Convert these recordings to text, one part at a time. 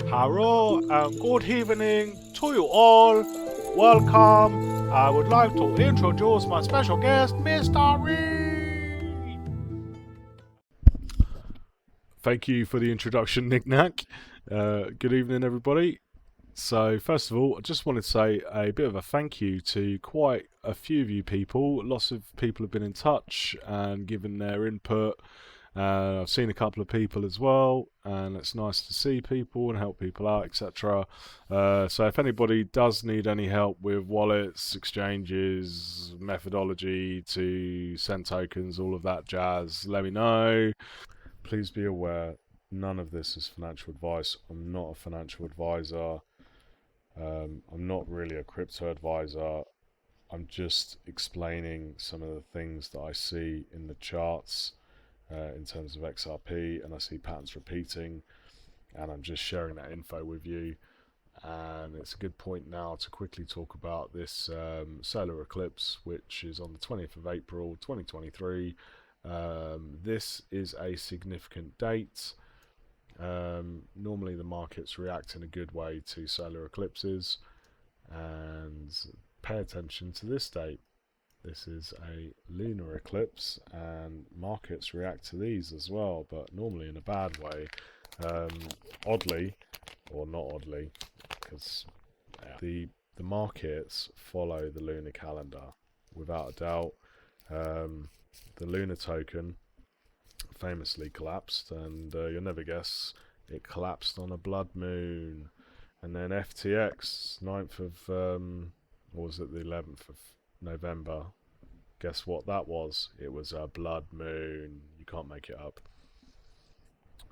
Hello and good evening to you all. Welcome. I would like to introduce my special guest, Mr. Reed. Thank you for the introduction, Nick Nack. Good evening, everybody. So, first of all, I just wanted to say a bit of a thank you to quite a few of you people. Lots of people have been in touch and given their input. I've seen a couple of people as well, and it's nice to see people and help people out, etc. So if anybody does need any help with wallets, exchanges, methodology to send tokens, all of that jazz, let me know. Please be aware, none of this is financial advice. I'm not a financial advisor. I'm not really a crypto advisor. I'm just explaining some of the things that I see in the charts. In terms of XRP, and I see patterns repeating, and I'm just sharing that info with you. And it's a good point now to quickly talk about this solar eclipse, which is on the 20th of April 2023. This is a significant date. Normally the markets react in a good way to solar eclipses, and pay attention to this date. This is a lunar eclipse, and markets react to these as well, but normally in a bad way. Oddly, or not oddly, because the markets follow the lunar calendar, without a doubt. The lunar token famously collapsed, and you'll never guess, it collapsed on a blood moon. And then FTX, 9th of, or was it the 11th of November? Guess what that was? It was a blood moon. You can't make it up.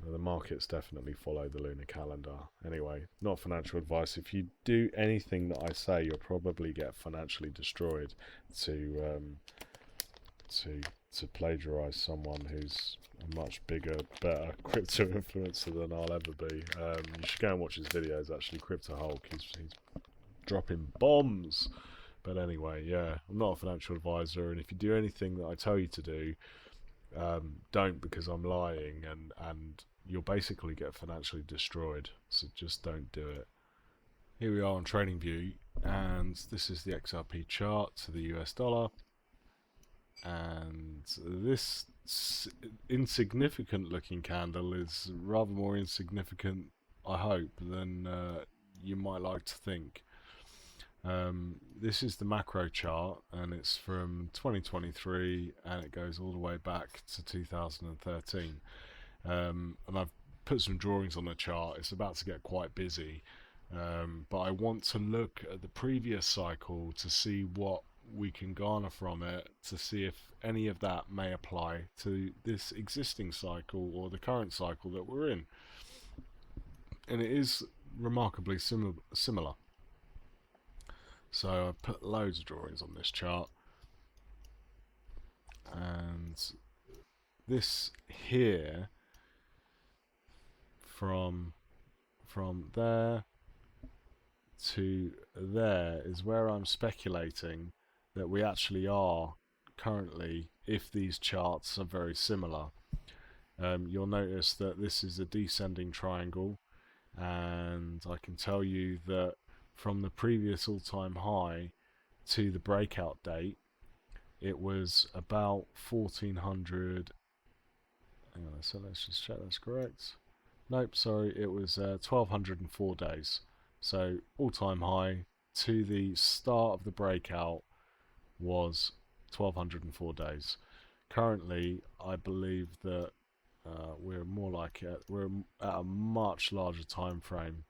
The markets definitely follow the lunar calendar. Anyway, not financial advice. If you do anything that I say, you'll probably get financially destroyed to plagiarize someone who's a much bigger, better crypto influencer than I'll ever be. You should go and watch his videos. Actually, Crypto Hulk. He's dropping bombs. But anyway, yeah, I'm not a financial advisor, and if you do anything that I tell you to do, don't, because I'm lying, and you'll basically get financially destroyed. So just don't do it. Here we are on TradingView, and this is the XRP chart to the US dollar, and this insignificant looking candle is rather more insignificant, I hope, than you might like to think. This is the macro chart, and it's from 2023, and it goes all the way back to 2013. And I've put some drawings on the chart. It's about to get quite busy, but I want to look at the previous cycle to see what we can garner from it, to see if any of that may apply to this existing cycle or the current cycle that we're in. And it is remarkably similar. So I've put loads of drawings on this chart, and this here, from there to there, is where I'm speculating that we actually are currently, if these charts are very similar. You'll notice that this is a descending triangle, and I can tell you that from the previous all-time high to the breakout date, it was about 1400. Hang on, so let's just check that's correct. Nope, sorry, it was 1204 days. So all-time high to the start of the breakout was 1204 days. Currently, I believe that we're more like we're at a much larger time frame.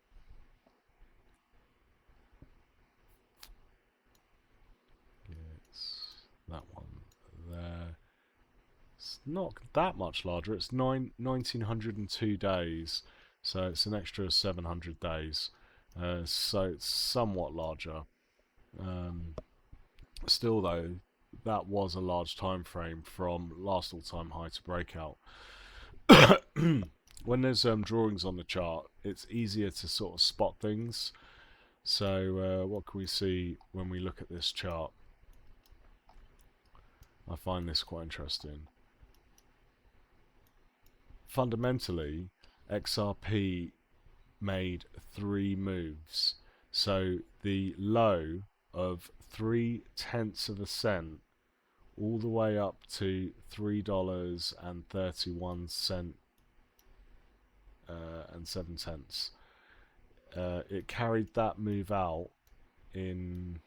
That one there. It's not that much larger. It's 1902 days, so it's an extra 700 days. So it's somewhat larger. Still, though, that was a large time frame from last all-time high to breakout. When there's drawings on the chart, it's easier to sort of spot things. So what can we see when we look at this chart? I find this quite interesting. Fundamentally, XRP made three moves. So the low of 0.3 all the way up to $3.31 and 7 cents. It carried that move out in.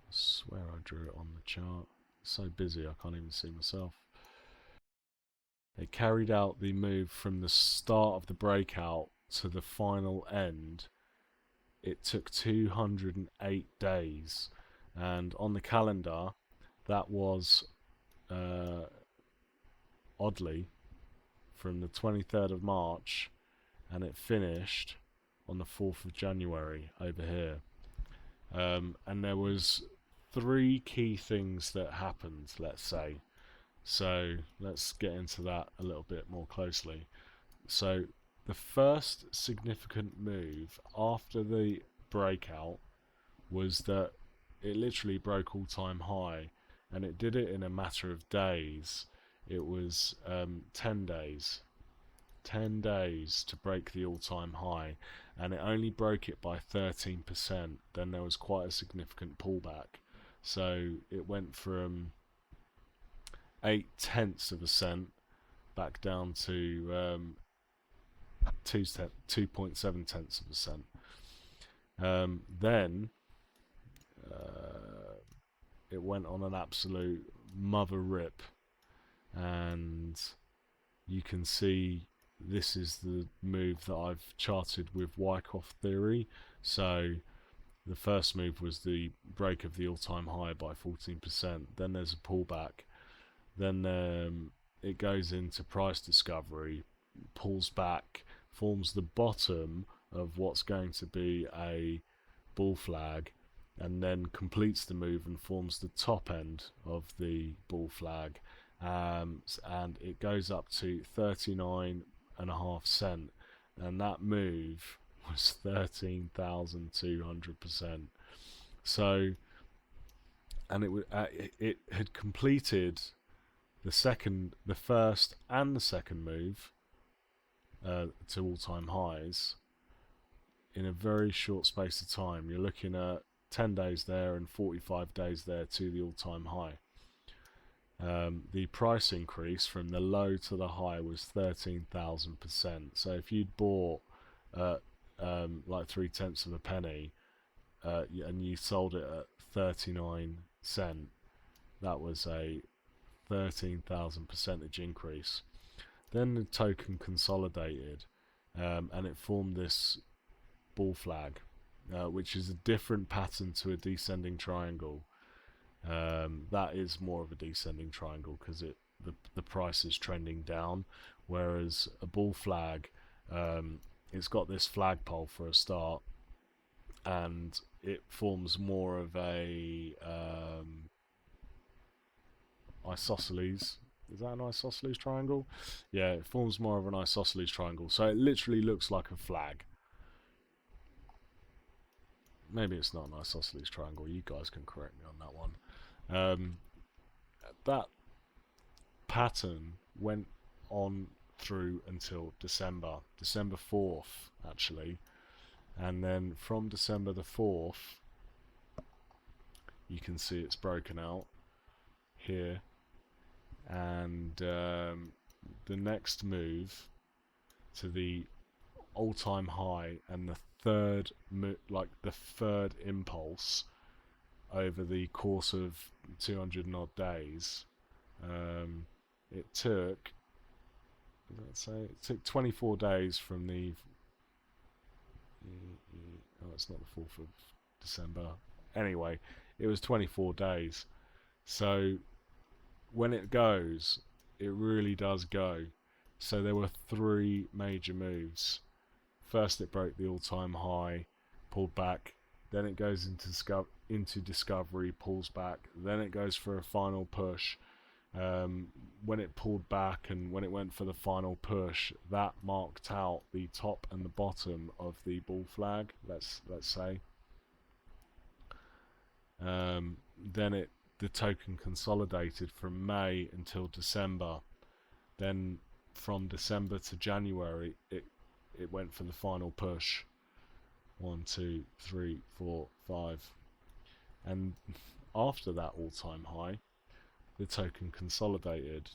I swear I drew it on the chart. It's so busy I can't even see myself. It carried out the move from the start of the breakout to the final end. It took 208 days, and on the calendar that was oddly from the 23rd of March, and it finished on the 4th of January over here. And there was three key things that happened, let's say. So let's get into that a little bit more closely. So the first significant move after the breakout was that it literally broke all-time high, and it did it in a matter of days. It was 10 days. 10 days to break the all-time high, and it only broke it by 13%. Then there was quite a significant pullback. So it went from 0.8% back down to 2.7%. Then it went on an absolute mother rip, and you can see this is the move that I've charted with Wyckoff theory. So the first move was the break of the all-time high by 14%. Then there's a pullback. Then it goes into price discovery, pulls back, forms the bottom of what's going to be a bull flag, and then completes the move and forms the top end of the bull flag. And it goes up to 39.5 cents, and that move was 13,200%. So, and it had completed the first and the second move to all-time highs in a very short space of time. You're looking at 10 days there and 45 days there to the all-time high. The price increase from the low to the high was 13,000%. So if you'd bought like 0.3 of a penny and you sold it at 39 cents, that was a 13,000% increase. Then the token consolidated, and it formed this bull flag, which is a different pattern to a descending triangle. That is more of a descending triangle because the price is trending down, whereas a bull flag, it's got this flagpole for a start, and it forms more of a isosceles. Is that an isosceles triangle? Yeah, it forms more of an isosceles triangle. So it literally looks like a flag. Maybe it's not an isosceles triangle. You guys can correct me on that one. That pattern went on through until December 4th, actually. And then from December the 4th, you can see it's broken out here. And the next move to the all-time high and the third impulse over the course of 200 and odd days, it took 24 days from the it's not the 4th of December. Anyway, it was 24 days. So when it goes, it really does go. So there were three major moves. First, it broke the all-time high, pulled back. Then it goes into discovery, pulls back. Then it goes for a final push. When it pulled back and when it went for the final push, that marked out the top and the bottom of the bull flag. Let's say. Then the token consolidated from May until December. Then from December to January, it went for the final push. 1, 2, 3, 4, 5, and after that all-time high, the token consolidated